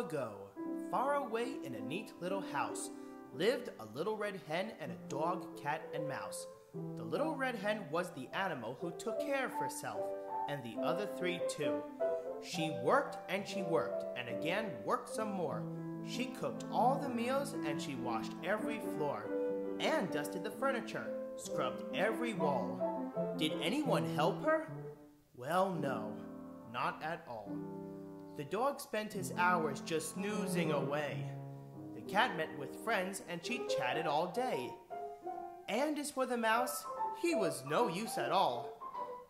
ago, far away in a neat little house, lived a little red hen and a dog, cat, and mouse. The little red hen was the animal who took care of herself, and the other three too. She worked, and again worked some more. She cooked all the meals, and she washed every floor, and dusted the furniture, scrubbed every wall. Did anyone help her? Well, no, not at all. The dog spent his hours just snoozing away. The cat met with friends and she chatted all day. And as for the mouse, he was no use at all.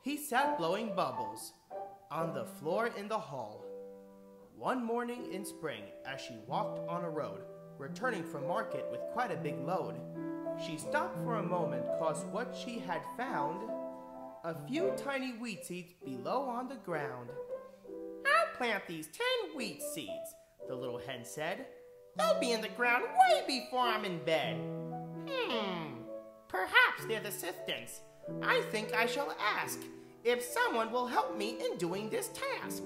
He sat blowing bubbles on the floor in the hall. One morning in spring, as she walked on a road, returning from market with quite a big load, she stopped for a moment, 'cause what she had found, a few tiny wheat seeds below on the ground. "I'll plant these 10 wheat seeds," the little hen said. "They'll be in the ground way before I'm in bed. Perhaps they're assistance. I think I shall ask if someone will help me in doing this task."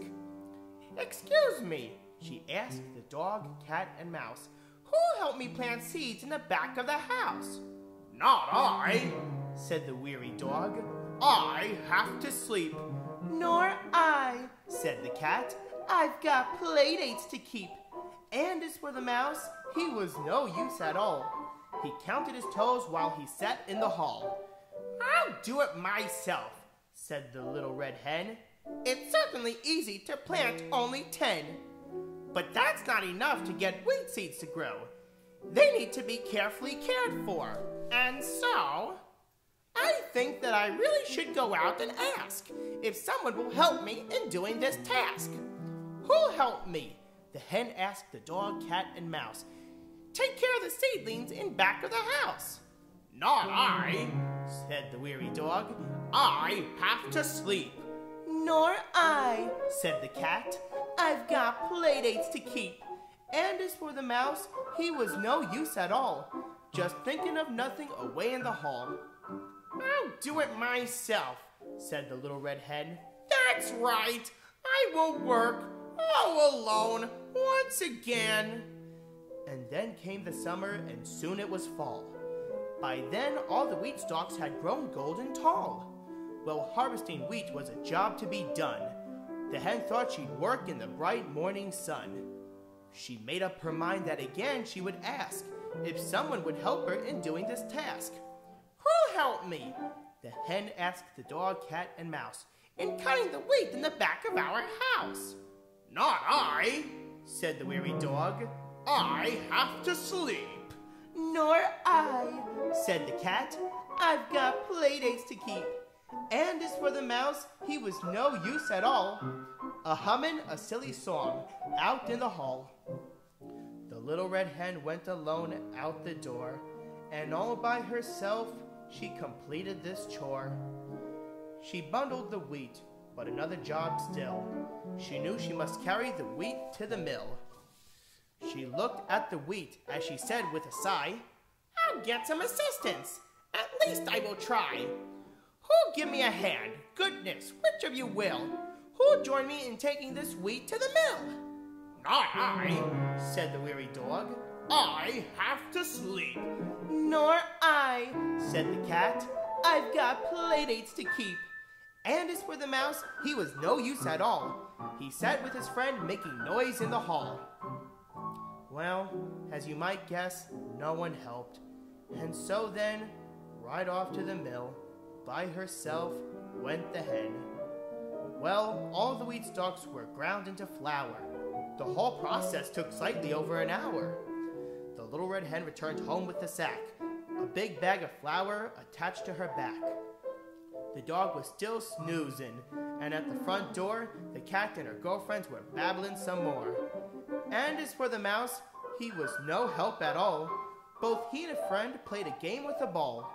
"Excuse me," she asked the dog, cat, and mouse. "Who'll help me plant seeds in the back of the house?" "Not I," said the weary dog. "I have to sleep." "Nor I," said the cat. "I've got play dates to keep." And as for the mouse, he was no use at all. He counted his toes while he sat in the hall. "I'll do it myself," said the little red hen. "It's certainly easy to plant only 10. But that's not enough to get wheat seeds to grow. They need to be carefully cared for. And so, I think that I really should go out and ask if someone will help me in doing this task." "Who'll help me?" the hen asked the dog, cat, and mouse. "Take care of the seedlings in back of the house." "Not I," said the weary dog. "I have to sleep." "Nor I," said the cat. "I've got play dates to keep." And as for the mouse, he was no use at all, just thinking of nothing away in the hall. "I'll do it myself," said the little red hen. "That's right. I will work all alone once again." And then came the summer, and soon it was fall. By then, all the wheat stalks had grown golden tall. Well, harvesting wheat was a job to be done. The hen thought she'd work in the bright morning sun. She made up her mind that again she would ask if someone would help her in doing this task. "Who'll help me?" the hen asked the dog, cat, and mouse, "in cutting the wheat in the back of our house." "Not I," said the weary dog. "I have to sleep." "Nor I," said the cat. "I've got play dates to keep." And as for the mouse, he was no use at all, humming a silly song out in the hall. The little red hen went alone out the door, and all by herself she completed this chore. She bundled the wheat, but another job still. She knew she must carry the wheat to the mill. She looked at the wheat as she said with a sigh, "I'll get some assistance. At least I will try. Who'll give me a hand? Goodness, which of you will? Who'll join me in taking this wheat to the mill?" "Not I," said the weary dog. "I have to sleep." "Nor I," said the cat. "I've got play dates to keep." And as for the mouse, he was no use at all. He sat with his friend making noise in the hall. Well, as you might guess, no one helped. And so then, right off to the mill, by herself went the hen. Well, all the wheat stalks were ground into flour. The whole process took slightly over an hour. The little red hen returned home with the sack, a big bag of flour attached to her back. The dog was still snoozing, and at the front door, the cat and her girlfriends were babbling some more. And as for the mouse, he was no help at all. Both he and a friend played a game with a ball.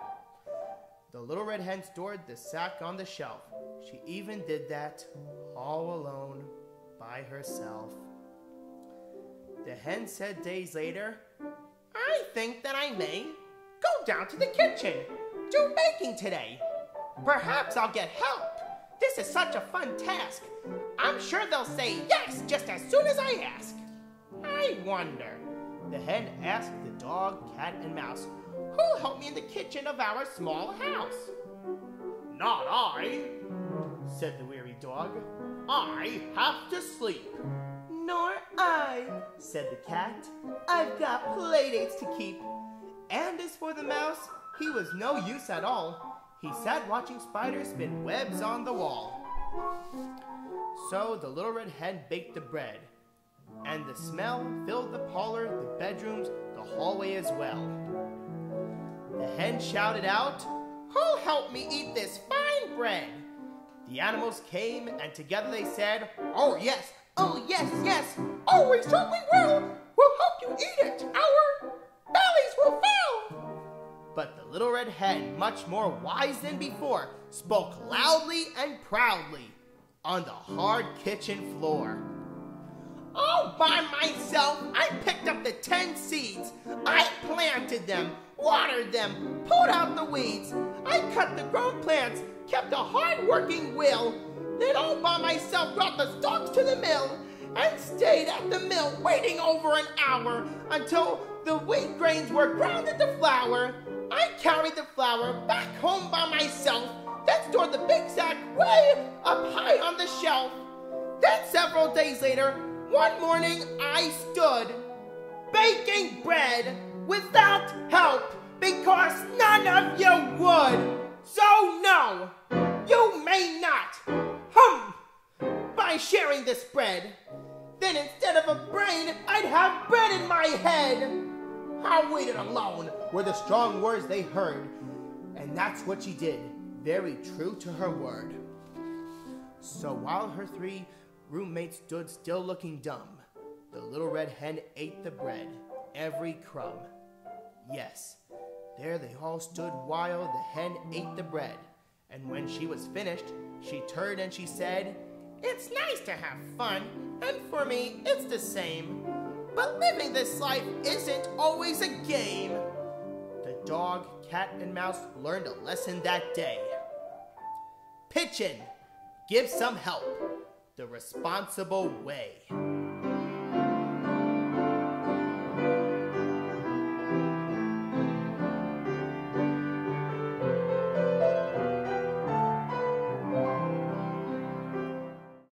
The little red hen stored the sack on the shelf. She even did that all alone by herself. The hen said days later, "I think that I may go down to the kitchen, do baking today. Perhaps I'll get help. This is such a fun task. I'm sure they'll say yes just as soon as I ask." I wonder, the hen asked the dog, cat, and mouse, who'll help me in the kitchen of our small house? Not I, said the weary dog. I have to sleep. Nor I, said the cat. I've got playdates to keep. And as for the mouse, he was no use at all. He sat watching spiders spin webs on the wall. So the Little Red Hen baked the bread, and the smell filled the parlor, the bedrooms, the hallway as well. The hen shouted out, "Who'll help me eat this fine bread?" The animals came, and together they said, "Oh yes, yes, oh we certainly will. We'll help you eat it. Our bellies will fill." But the Little Red Hen, much more wise than before, spoke loudly and proudly on the hard kitchen floor. "All by myself, I picked up the 10 seeds. I planted them, watered them, pulled out the weeds. I cut the grown plants, kept a hard-working will. Then all by myself brought the stalks to the mill and stayed at the mill waiting over an hour until the wheat grains were ground into flour. I carried the flour back home by myself, then stored the big sack way up high on the shelf. Then several days later, one morning I stood baking bread without help because none of you would. So no, you may not, by sharing this bread. Then instead of a brain, I'd have bread in my head." "I'll wait it alone," were the strong words they heard. And that's what she did, very true to her word. So while her 3 roommates stood still looking dumb, the Little Red Hen ate the bread, every crumb. Yes, there they all stood while the hen ate the bread. And when she was finished, she turned and she said, "It's nice to have fun, and for me, it's the same. But living this life isn't always a game." The dog, cat, and mouse learned a lesson that day. Pitch in, give some help, the responsible way.